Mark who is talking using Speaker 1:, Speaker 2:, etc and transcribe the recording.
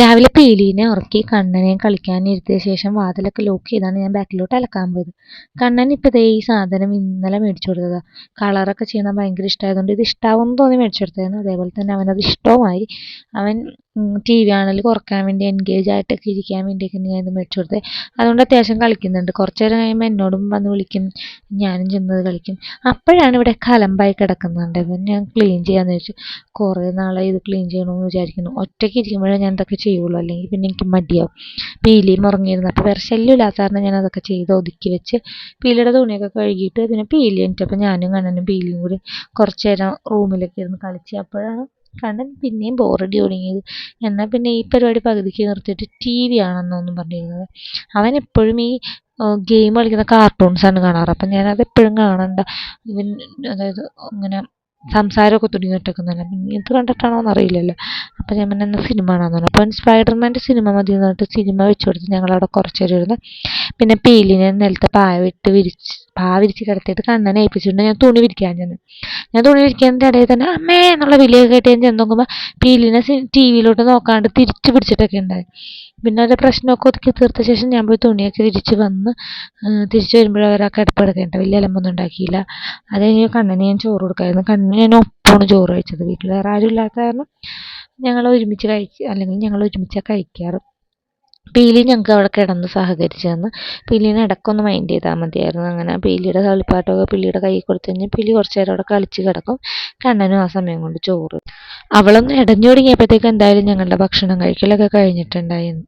Speaker 1: രാവിലെ പീലീനെ ഉറക്കി കണ്ണനെയും കളിക്കാനിരുത്തിയ ശേഷം വാതിലൊക്കെ ലോക്ക് ചെയ്താണ് ഞാൻ ബാക്കിലോട്ട് അലക്കാൻ പോയത്. കണ്ണൻ ഇപ്പം ദേ ഈ സാധനം ഇന്നലെ മേടിച്ചു കൊടുത്തതാ. കളറൊക്കെ ചെയ്യണ ഭയങ്കര ഇഷ്ടമായതുകൊണ്ട് ഇത് ഇഷ്ടാവുമെന്ന് തോന്നി മേടിച്ചു കൊടുത്തതാണ്. അതേപോലെ തന്നെ അവനത് ഇഷ്ടവുമായി. അവൻ ടി വി കാണൽ കുറയ്ക്കാൻ വേണ്ടി എൻഗേജ് ആയിട്ടൊക്കെ ഇരിക്കാൻ വേണ്ടിയൊക്കെ ഞാൻ ഇത് മേടിച്ചു കൊടുത്തത്. അതുകൊണ്ട് അത്യാവശ്യം കളിക്കുന്നുണ്ട്. കുറച്ച് നേരം കഴിയുമ്പോൾ എന്നോടും വന്ന് വിളിക്കും, ഞാനും ചെന്നത് കളിക്കും. അപ്പോഴാണ് ഇവിടെ കലമ്പായി കിടക്കുന്നുണ്ട്. അപ്പം ഞാൻ ക്ലീൻ ചെയ്യാന്ന് വെച്ചു. കുറേ നാളായി ഇത് ക്ലീൻ ചെയ്യണമെന്ന് വിചാരിക്കുന്നു. ഒറ്റയ്ക്ക് ഇരിക്കുമ്പോഴേ ഞാൻ ഇതൊക്കെ ചെയ്യുള്ളൂ, അല്ലെങ്കിൽ പിന്നെ എനിക്ക് മടിയാവും. പീലിയും ഉറങ്ങിയിരുന്നു, അപ്പോൾ വേറെ ശല്യമില്ലാത്ത കാരണം ഞാൻ അതൊക്കെ ചെയ്ത് ഒതുക്കി വെച്ച് പീലിയുടെ തുണിയൊക്കെ കഴുകിയിട്ട് പിന്നെ പീലി എണീറ്റപ്പോൾ ഞാനും കണ്ണനും പീലിയും കൂടി കുറച്ച് നേരം റൂമിലൊക്കെ ഇരുന്ന് കളിച്ച്. അപ്പോഴാണ് കണ്ണൻ പിന്നെയും ബോറടി തുടങ്ങിയത്. എന്നാൽ പിന്നെ ഈ പരിപാടി പകുതിക്ക് നിർത്തിയിട്ട് ടി വി ആണെന്നൊന്നും പറഞ്ഞിരുന്നത്. അവൻ എപ്പോഴും ഈ ഗെയിം കളിക്കുന്ന കാർട്ടൂൺസാണ് കാണാറ്. അപ്പം ഞാനത് എപ്പോഴും കാണണ്ട, ഇവൻ അതായത് ഇങ്ങനെ സംസാരമൊക്കെ തുടങ്ങിയിട്ടേക്കുന്നതല്ല. പിന്നെ ഇത് കണ്ടിട്ടാണോ എന്നറിയില്ലല്ലോ. അപ്പം ഞാൻ പിന്നെ എന്നാൽ സിനിമ കാണാമെന്ന് പറഞ്ഞു. അപ്പം സ്പൈഡർമാൻ്റെ സിനിമ മതി എന്ന് പറഞ്ഞിട്ട് സിനിമ വെച്ച് കൊടുത്ത് ഞങ്ങളവിടെ കുറച്ച് നേരം ഇരുന്ന്. പിന്നെ പീലിനെ നിലത്ത് പായ വിരിച്ച് കിടത്തിയിട്ട് കണ്ണനെ ഏൽപ്പിച്ചിട്ടുണ്ട്. ഞാൻ തുണി വിരിക്കാൻ ചെന്ന്. ഞാൻ തുണി വിരിക്കുന്നതിൻ്റെ ഇടയിൽ തന്നെ അമ്മേ എന്നുള്ള വിളിയൊക്കെ കേട്ട് ഞാൻ ചെന്ന് നോക്കുമ്പോൾ പീലിനെ ടി വിയിലോട്ട് നോക്കാണ്ട് തിരിച്ച് പിടിച്ചിട്ടൊക്കെ ഉണ്ടായി. പിന്നെ അത് പ്രശ്നമൊക്കെ ഒതുക്കി തീർത്ത ശേഷം ഞാൻ പോയി തുണിയൊക്കെ വിരിച്ച് വന്ന് തിരിച്ച് വരുമ്പോഴും അവർ ആ കിടപ്പ് കിടക്കേണ്ട വലിയ അലമ്പൊന്നും ഉണ്ടാക്കിയില്ല. അത് കഴിഞ്ഞ് കണ്ണന് ഞാൻ ചോറ് കൊടുക്കായിരുന്നു. കണ്ണന് ഞാൻ ഒപ്പമാണ് ചോറ് കഴിച്ചത്. വീട്ടിൽ വേറെ ആരും ഇല്ലാത്ത കാരണം ഞങ്ങൾ ഒരുമിച്ച് അല്ലെങ്കിൽ ഞങ്ങൾ ഒരുമിച്ചാണ് കഴിക്കാറ്. പീലി ഞങ്ങൾക്ക് അവിടെ കിടന്ന് സഹകരിച്ച് തന്ന്. പീലീനെ ഇടയ്ക്കൊന്ന് മൈൻഡ് ചെയ്താൽ മതിയായിരുന്നു. അങ്ങനെ പീലിയുടെ കളിപ്പാട്ടമൊക്കെ പീലിയുടെ കയ്യിൽ കൊടുത്തു കഴിഞ്ഞാൽ പീലി കുറച്ച് നേരം അവിടെ കളിച്ച് കിടക്കും. കണ്ണനും ആ സമയം കൊണ്ട് ചോറ്. അവളൊന്ന് ഇടഞ്ഞു തുടങ്ങിയപ്പോഴത്തേക്ക് എന്തായാലും ഞങ്ങളുടെ ഭക്ഷണം കഴിക്കലൊക്കെ കഴിഞ്ഞിട്ടുണ്ടായിരുന്നു.